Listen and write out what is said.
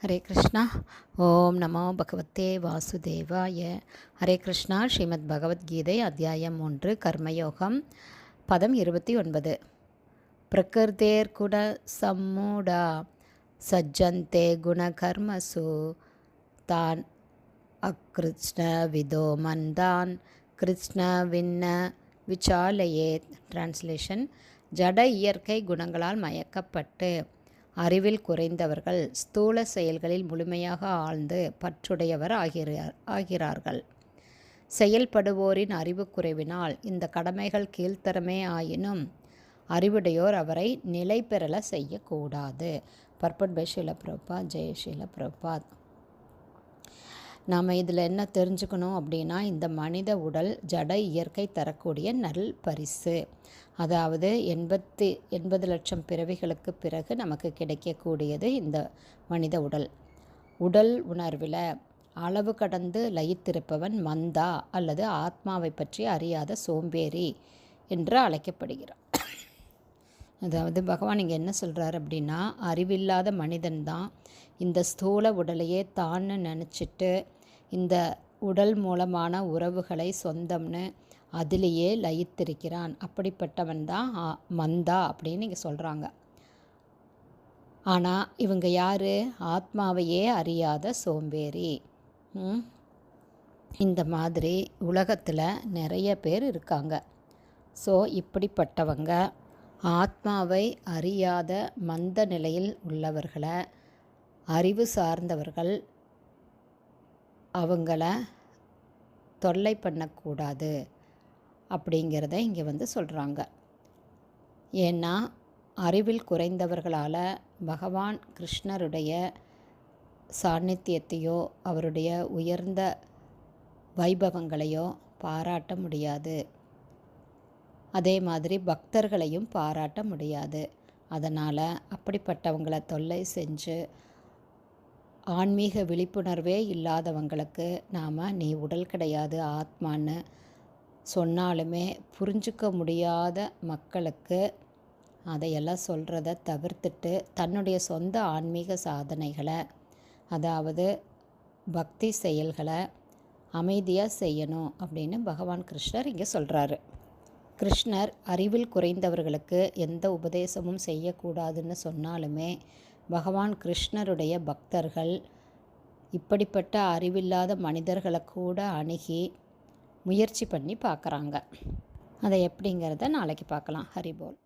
ஹரே கிருஷ்ணா. ஓம் நமோ பகவத்தே வாசுதேவாய. ஹரே கிருஷ்ணா. ஸ்ரீமத் பகவத்கீதை அத்தியாயம் 3 கர்மயோகம் பதம் 29. பிரகிருதேர் குண சம்மூடா சஜ்ஜந்தே குணகர்மசு தான் அக்ருஷ்ண விதோ மந்தான் கிருஷ்ண விண்ண விசாலையேத். டிரான்ஸ்லேஷன்: ஜட இயற்கை குணங்களால் மயக்கப்பட்டு அறிவில் குறைந்தவர்கள் ஸ்தூல செயல்களில் முழுமையாக ஆழ்ந்து பற்றுடையவர் ஆகிறார்கள். செயல்படுவோரின் அறிவு குறைவினால் இந்த கடமைகள் கீழ்த்தரமே ஆயினும் அறிவுடையோர் அவரை நிலை பெறல செய்யக்கூடாது. Purport by Srila Prabhupada. ஜெய ஸ்ரீல பிரபுபாத். நாம் இதில் என்ன தெரிஞ்சுக்கணும் அப்படின்னா, இந்த மனித உடல் ஜட இயற்கை தரக்கூடிய நல் பரிசு. அதாவது 80 லட்சம் பிறவிகளுக்கு பிறகு நமக்கு கிடைக்கக்கூடியது இந்த மனித உடல். உடல் உணர்வில் அளவு கடந்து லயித்திருப்பவன் மந்தா அல்லது ஆத்மாவை பற்றி அறியாத சோம்பேறி என்று அழைக்கப்படுகிறான். அதாவது பகவான் இங்கே என்ன சொல்கிறார் அப்படின்னா, அறிவில்லாத மனிதன்தான் இந்த ஸ்தூல உடலையே தான் நினச்சிட்டு இந்த உடல் மூலமான உறவுகளை சொந்தம்னு அதிலேயே லயித்திருக்கிறான். அப்படிப்பட்டவன் தான் மந்தா அப்படின்னு இங்கே சொல்கிறாங்க. ஆனால் இவங்க யார்? ஆத்மாவையே அறியாத சோம்பேறி. இந்த மாதிரி உலகத்தில் நிறைய பேர் இருக்காங்க. ஸோ இப்படிப்பட்டவங்க ஆத்மாவை அறியாத மந்த நிலையில் உள்ளவர்களை அறிவு சார்ந்தவர்கள் அவங்கள தொல்லை பண்ணக்கூடாது அப்படிங்கிறத இங்கே சொல்கிறாங்க. ஏன்னா அறிவில் குறைந்தவர்களால் பகவான் கிருஷ்ணருடைய சாநித்தியத்தையோ அவருடைய உயர்ந்த வைபவங்களையோ பாராட்ட முடியாது. அதே மாதிரி பக்தர்களையும் பாராட்ட முடியாது. அதனால் அப்படிப்பட்டவங்களை தொல்லை செஞ்சு ஆன்மீக விழிப்புணர்வே இல்லாதவங்களுக்கு நாம் நீ உடல் கிடையாது ஆத்மான்னு சொன்னாலுமே புரிஞ்சிக்க முடியாத மக்களுக்கு அதையெல்லாம் சொல்கிறத தவிர்த்துட்டு தன்னுடைய சொந்த ஆன்மீக சாதனைகளை, அதாவது பக்தி செயல்களை அமைதியாக செய்யணும் அப்படின்னு பகவான் கிருஷ்ணர் இங்கே சொல்கிறாரு. கிருஷ்ணர் அறிவில் குறைந்தவர்களுக்கு எந்த உபதேசமும் செய்யக்கூடாதுன்னு சொன்னாலுமே பகவான் கிருஷ்ணருடைய பக்தர்கள் இப்படிப்பட்ட அறிவில்லாத மனிதர்களை கூட அணுகி முயற்சி பண்ணி பார்க்குறாங்க. அதை எப்படிங்கிறத நாளைக்கு பார்க்கலாம். ஹரிபோல்.